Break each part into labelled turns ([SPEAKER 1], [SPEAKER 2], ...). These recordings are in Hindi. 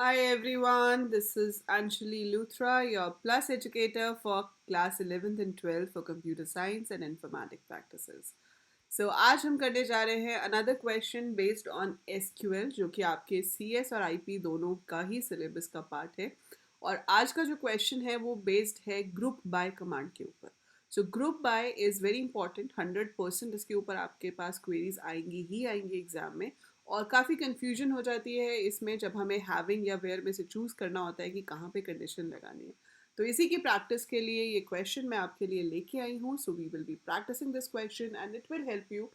[SPEAKER 1] Hi everyone, this is Anjali Luthra, your Plus educator for class 11th and 12th for computer science and informatic practices. So आज हम करने जा रहे हैं another question based on SQL जो कि आपके CS और IP दोनों का ही सिलेबस का पार्ट है और आज का जो क्वेश्चन है वो बेस्ड है ग्रुप बाय कमांड के ऊपर. So group by is very important. 100% इसके ऊपर आपके पास क्वेरीज आएंगी ही आएंगी एग्जाम में. और काफ़ी कन्फ्यूजन हो जाती है इसमें जब हमें हैविंग या वेयर में से चूज़ करना होता है कि कहाँ पे कंडीशन लगानी है. तो इसी की प्रैक्टिस के लिए ये क्वेश्चन मैं आपके लिए लेके आई हूँ. So we will be practicing this question and it will help you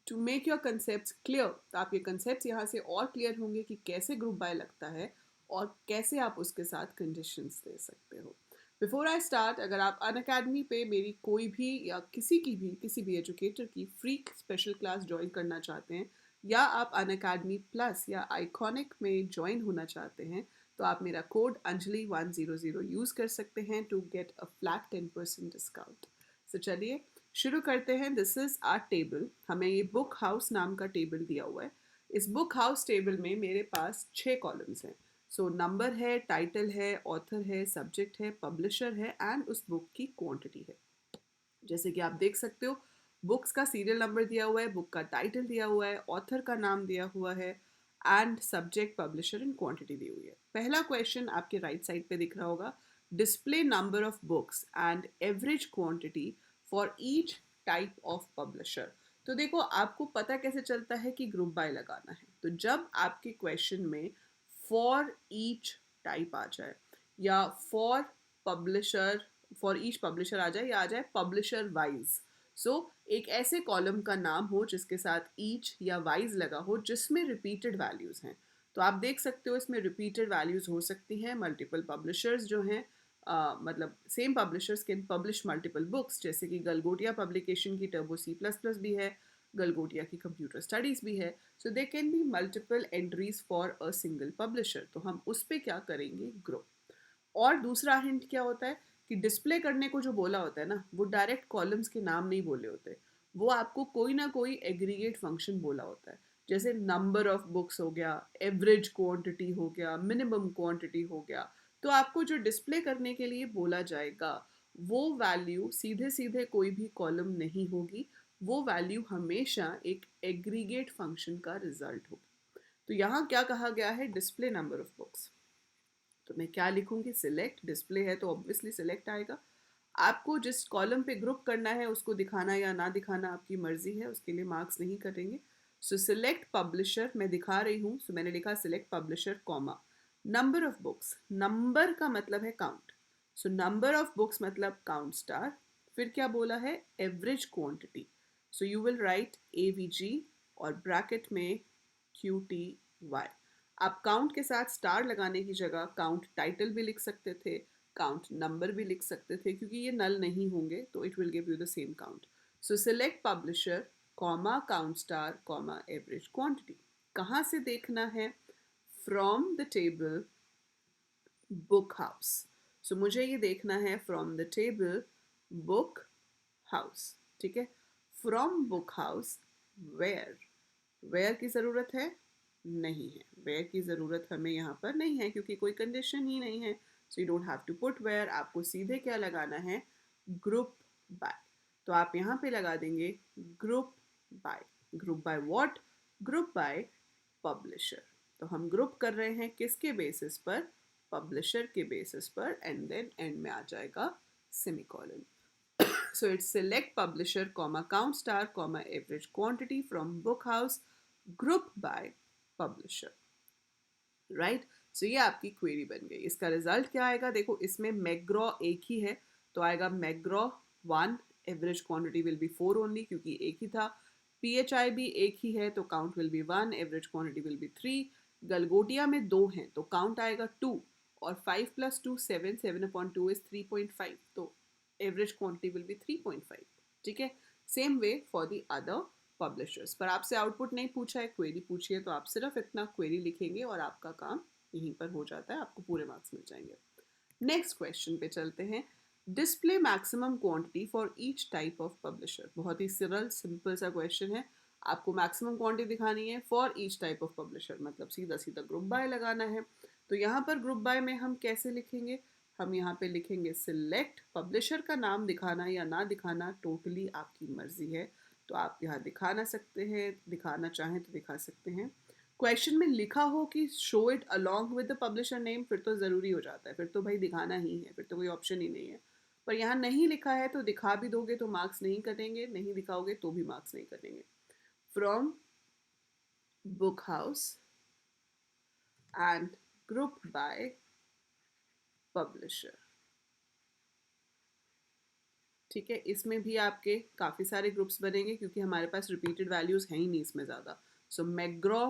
[SPEAKER 1] to make your concept clear. तो आपके कंसेप्ट यहाँ से और क्लियर होंगे कि कैसे ग्रुप बाय लगता है और कैसे आप उसके साथ कंडीशंस दे सकते हो. बिफोर आई स्टार्ट, अगर आप अनअकैडमी पे मेरी कोई भी या किसी भी एजुकेटर की फ्री स्पेशल क्लास ज्वाइन करना चाहते हैं या आप अनअकैडमी प्लस या आइकॉनिक में ज्वाइन होना चाहते हैं तो आप मेरा कोड अंजलि100 यूज़ कर सकते हैं to get a flat 10% discount. So चलिए शुरू करते हैं. This is our table. हमें ये बुक हाउस नाम का टेबल दिया हुआ है. इस बुक हाउस टेबल में मेरे पास 6 कॉलम्स हैं. सो नंबर है, टाइटल है, ऑथर है, सब्जेक्ट है, पब्लिशर है एंड उस बुक की क्वांटिटी है. जैसे कि आप देख सकते हो बुक्स का सीरियल नंबर दिया हुआ है, बुक का टाइटल दिया हुआ है, ऑथर का नाम दिया हुआ है and subject, publisher and quantity दी हुई है. पहला क्वेश्चन आपके राइट साइड पे दिख रहा होगा. Display number of books and average quantity for each type of publisher. तो देखो आपको पता कैसे चलता है कि ग्रुप बाय लगाना है. तो जब आपके क्वेश्चन में फॉर ईच टाइप आ जाए या पब्लिशर फॉर ईच पब्लिशर आ जाए या आ जाए पब्लिशर वाइज. सो एक ऐसे कॉलम का नाम हो जिसके साथ ईच या वाइज लगा हो जिसमें रिपीटेड वैल्यूज़ हैं. तो आप देख सकते हो इसमें रिपीटेड वैल्यूज़ हो सकती हैं. मल्टीपल पब्लिशर्स जो हैं मतलब same publishers can publish multiple books. जैसे कि गलगोटिया पब्लिकेशन की टर्बो C++ भी है, गलगोटिया की कंप्यूटर स्टडीज़ भी है. So they can be multiple entries for a single publisher. तो हम उस पर क्या करेंगे, ग्रुप. और दूसरा हिंट क्या होता है कि डिस्प्ले करने को जो बोला होता है ना वो डायरेक्ट कॉलम्स के नाम नहीं बोले होते. वो आपको कोई ना कोई एग्रीगेट फंक्शन बोला होता है. जैसे नंबर ऑफ बुक्स हो गया, एवरेज क्वांटिटी हो गया, मिनिमम क्वांटिटी हो गया. तो आपको जो डिस्प्ले करने के लिए बोला जाएगा वो वैल्यू सीधे सीधे कोई भी कॉलम नहीं होगी. वो वैल्यू हमेशा एक एग्रीगेट फंक्शन का रिजल्ट होगी. तो यहाँ क्या कहा गया है, डिस्प्ले नंबर ऑफ बुक्स. तो मैं क्या लिखूंगी, सिलेक्ट. डिस्प्ले है तो ऑब्वियसली सिलेक्ट आएगा. आपको जिस कॉलम पे ग्रुप करना है उसको दिखाना या ना दिखाना आपकी मर्जी है, उसके लिए मार्क्स नहीं कटेंगे. सो सिलेक्ट पब्लिशर मैं दिखा रही हूँ. सो मैंने लिखा select publisher comma number of books. Number का मतलब है count. So number of books मतलब काउंट स्टार. फिर क्या बोला है, average quantity. So you will write AVG और ब्रैकेट में QTY. आप काउंट के साथ स्टार लगाने की जगह काउंट टाइटल भी लिख सकते थे, काउंट नंबर भी लिख सकते थे, क्योंकि ये नल नहीं होंगे तो it will give you the same count. So select publisher comma count star comma average quantity. कहाँ से देखना है, from the table book house. So मुझे ये देखना है from the table book house. ठीक है. From book house where. Where की ज़रूरत है नहीं है. वेयर की ज़रूरत हमें यहाँ पर नहीं है क्योंकि कोई कंडीशन ही नहीं है. So you don't have to put where. आपको सीधे क्या लगाना है, ग्रुप बाय. तो आप यहाँ पे लगा देंगे group by. Group by what, group by publisher. तो हम ग्रुप कर रहे हैं किसके बेसिस पर, पब्लिशर के बेसिस पर. एंड देन एंड में आ जाएगा semicolon. So it's select publisher, comma count star, comma average quantity from book house, group by publisher. Right. So ये आपकी क्वेरी बन गई. इसका रिजल्ट क्या आएगा, देखो इसमें मैग्रॉ एक ही है तो आएगा मैग्रॉ 1. Average quantity will be 4 only क्योंकि एक ही था. PHI भी एक ही है तो count will be 1, average quantity will be 3. Galgotia में 2 हैं तो काउंट आएगा 2 और 5 + 2 7, 7/2 इज 3.5 तो एवरेज क्वांटिटी विल बी 3.5. ठीक है. Same way for the other publishers. पर आपसे आउटपुट नहीं पूछा है, क्वेरी पूछी है, तो आप सिर्फ इतना क्वेरी लिखेंगे और आपका काम यहीं पर हो जाता है. आपको पूरे मार्क्स मिल जाएंगे. नेक्स्ट क्वेश्चन पे चलते हैं. Display maximum quantity for each type of publisher. बहुत ही सरल सिंपल सा क्वेश्चन है. आपको मैक्सिमम क्वांटिटी दिखानी है for each type of publisher, मतलब सीधा सीधा ग्रुप बाय लगाना है. तो यहाँ पर ग्रुप बाय में हम कैसे लिखेंगे, हम यहाँ पे लिखेंगे सिलेक्ट, पब्लिशर का नाम दिखाना या ना दिखाना टोटली आपकी मर्जी है, तो आप यहाँ दिखा ना सकते हैं, दिखाना चाहें तो दिखा सकते हैं। क्वेश्चन में लिखा हो कि show it along with the publisher name, फिर तो ज़रूरी हो जाता है, फिर तो भाई दिखाना ही है, फिर तो कोई ऑप्शन ही नहीं है। पर यहाँ नहीं लिखा है तो दिखा भी दोगे तो मार्क्स नहीं कटेंगे, नहीं दिखाओगे तो भी मार्क्स नहीं कटेंगे। From book house and group by publisher. ठीक है, इसमें भी आपके काफ़ी सारे ग्रुप्स बनेंगे क्योंकि हमारे पास रिपीटेड वैल्यूज़ हैं ही नहीं इसमें ज़्यादा। सो मैग्रॉ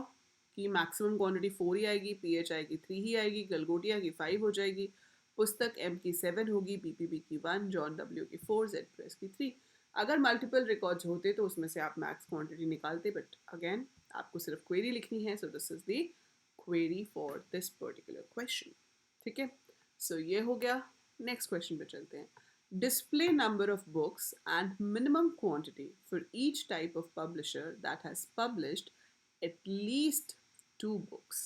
[SPEAKER 1] की मैक्सिमम क्वांटिटी 4 ही आएगी, पीएच आएगी 3 ही आएगी, गलगोटिया की 5 हो जाएगी, पुस्तक एम की 7 होगी, बीपीबी की 1, जॉन डब्ल्यू की 4, जेड प्रेस की 3। अगर मल्टीपल रिकॉर्ड्स होते तो उसमें से आप मैक्स क्वांटिटी निकालते, बट अगेन आपको सिर्फ क्वेरी लिखनी है, so this is the query for this particular question. ठीक है, सो ये हो गया। नेक्स्ट क्वेश्चन पे चलते हैं। Display number of books and minimum quantity for each type of publisher that has published at least 2 books।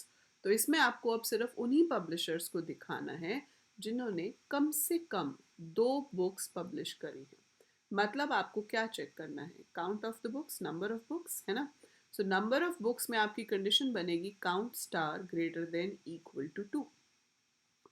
[SPEAKER 1] तो इसमें आपको अब सिर्फ उन्हीं पब्लिशर्स को दिखाना है जिन्होंने कम से कम 2 बुक्स पब्लिश करी हैं। मतलब आपको क्या चेक करना है, count of the books, number of books, है ना। सो नंबर ऑफ बुक्स में आपकी कंडीशन बनेगी count star greater than equal to 2,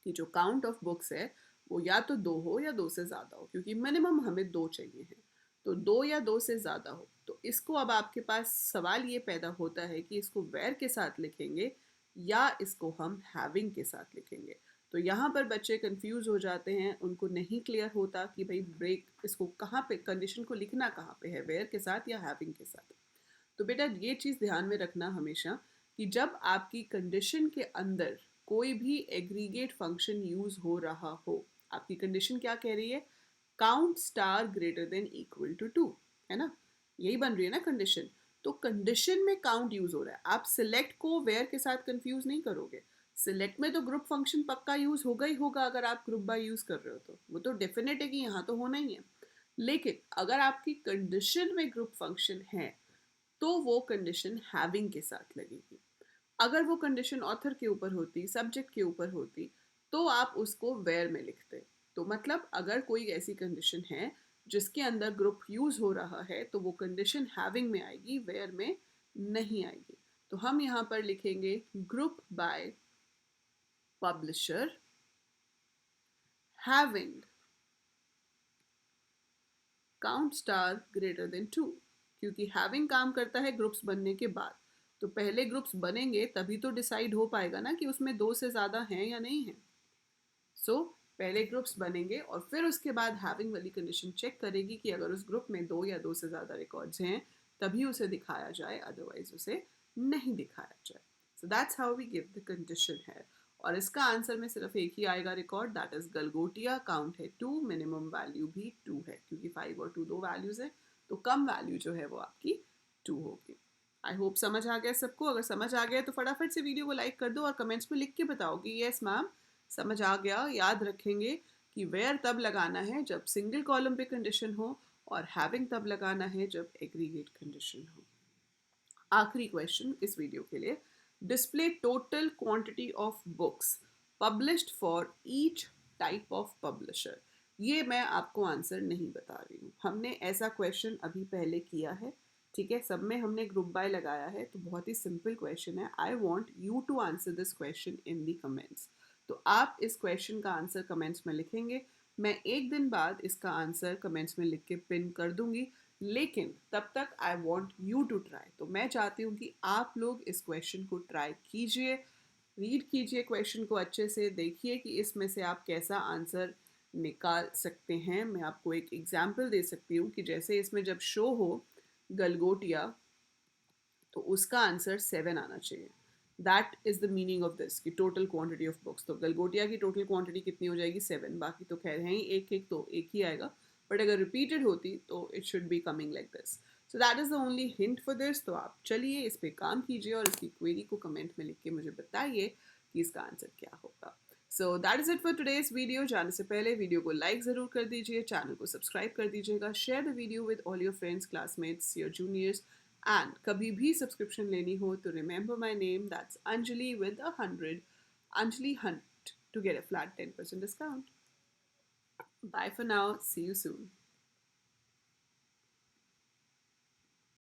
[SPEAKER 1] कि जो काउंट ऑफ बुक्स है वो या तो 2 हो या 2 से ज़्यादा हो, क्योंकि मिनिमम हमें 2 चाहिए हैं, तो 2 या 2 से ज़्यादा हो। तो इसको अब आपके पास सवाल ये पैदा होता है कि इसको वेयर के साथ लिखेंगे या इसको हम हैविंग के साथ लिखेंगे। तो यहाँ पर बच्चे कंफ्यूज हो जाते हैं, उनको नहीं क्लियर होता कि भाई ब्रेक इसको कहाँ पे, कंडीशन को लिखना कहाँ पे है, वेयर के साथ या हैविंग के साथ। तो बेटा ये चीज़ ध्यान में रखना हमेशा कि जब आपकी कंडीशन के अंदर कोई भी एग्रीगेट फंक्शन यूज हो रहा हो, आपकी कंडीशन क्या कह रही है, count star greater than equal to 2, है ना, यही बन रही है ना कंडीशन। तो कंडीशन में काउंट यूज हो रहा है, आप सिलेक्ट को वेयर के साथ कंफ्यूज नहीं करोगे। सिलेक्ट में तो ग्रुप फंक्शन पक्का यूज होगा ही होगा, अगर आप ग्रुप बाय यूज कर रहे हो तो वो तो डेफिनेट है कि यहाँ तो होना ही है। लेकिन अगर आपकी कंडीशन में ग्रुप फंक्शन है तो वो कंडीशन हैविंग के साथ लगेगी। अगर वो कंडीशन ऑथर के ऊपर होती, सब्जेक्ट के ऊपर होती, तो आप उसको वेयर में लिखते। तो मतलब अगर कोई ऐसी कंडीशन है जिसके अंदर ग्रुप यूज हो रहा है तो वो कंडीशन हैविंग में आएगी, वेयर में नहीं आएगी। तो हम यहाँ पर लिखेंगे group by publisher having count star greater then 2, क्योंकि हैविंग काम करता है ग्रुप्स बनने के बाद। तो पहले ग्रुप्स बनेंगे तभी तो डिसाइड हो पाएगा ना कि उसमें 2 से ज़्यादा हैं या नहीं है। सो पहले ग्रुप्स बनेंगे और फिर उसके बाद हैविंग वाली कंडीशन चेक करेगी कि अगर उस ग्रुप में 2 या 2 से ज़्यादा रिकॉर्ड्स हैं तभी उसे दिखाया जाए, अदरवाइज उसे नहीं दिखाया जाए। So that's how we give the condition है। और इसका आंसर में सिर्फ एक ही आएगा record, that is Galgotia, count है 2, मिनिमम वैल्यू भी 2 है, क्योंकि 5 और 2 दो वैल्यूज है, तो कम वैल्यू जो है वो आपकी 2 होगी। आई होप समझ आ गया सबको। अगर समझ आ गया तो फटाफट से वीडियो को लाइक कर दो और कमेंट्स में लिख के बताओ कि यस मैम समझ आ गया। याद रखेंगे कि वेयर तब लगाना है जब सिंगल कॉलम पे कंडीशन हो और हैविंग तब लगाना है जब एग्रीगेट कंडीशन हो। आखिरी क्वेश्चन इस वीडियो के लिए, display total quantity of books published for each type of publisher. ये मैं आपको आंसर नहीं बता रही हूँ, हमने ऐसा क्वेश्चन अभी पहले किया है। ठीक है, सब में हमने ग्रुप बाय लगाया है, तो बहुत ही सिंपल क्वेश्चन है। I want you to answer this question in the comments. तो आप इस क्वेश्चन का आंसर कमेंट्स में लिखेंगे, मैं एक दिन बाद इसका आंसर कमेंट्स में लिख के पिन कर दूंगी, लेकिन तब तक I want you to try. तो मैं चाहती हूँ कि आप लोग इस क्वेश्चन को ट्राई कीजिए, रीड कीजिए क्वेश्चन को अच्छे से, देखिए कि इसमें से आप कैसा आंसर निकाल सकते हैं। मैं आपको एक एग्जाम्पल दे सकती हूँ कि जैसे इसमें जब शो हो गलगोटिया तो उसका आंसर 7 आना चाहिए। That is the meaning of this कि टोटल क्वांटिटी ऑफ बुक्स, तो गलगोटिया की टोटल क्वांटिटी कितनी हो जाएगी 7, बाकी तो खैर है ही एक एक, तो एक ही आएगा, बट अगर रिपीटेड होती तो it should be coming like this. So that is the only hint for this. तो आप चलिए इस पे काम कीजिए और इसकी क्वेरी को कमेंट में लिख के मुझे बताइए कि इसका आंसर क्या होगा। So that is it for today's video. जाने से पहले वीडियो को लाइक ज़रूर कर दीजिए, चैनल को सब्सक्राइब कर दीजिएगा, share the video with all your friends, classmates, your juniors, and कभी भी सब्सक्रिप्शन लेनी हो तो remember my name, that's Anjali with 100 Anjali Hunt to get a flat 10% discount. Bye for now. See you soon.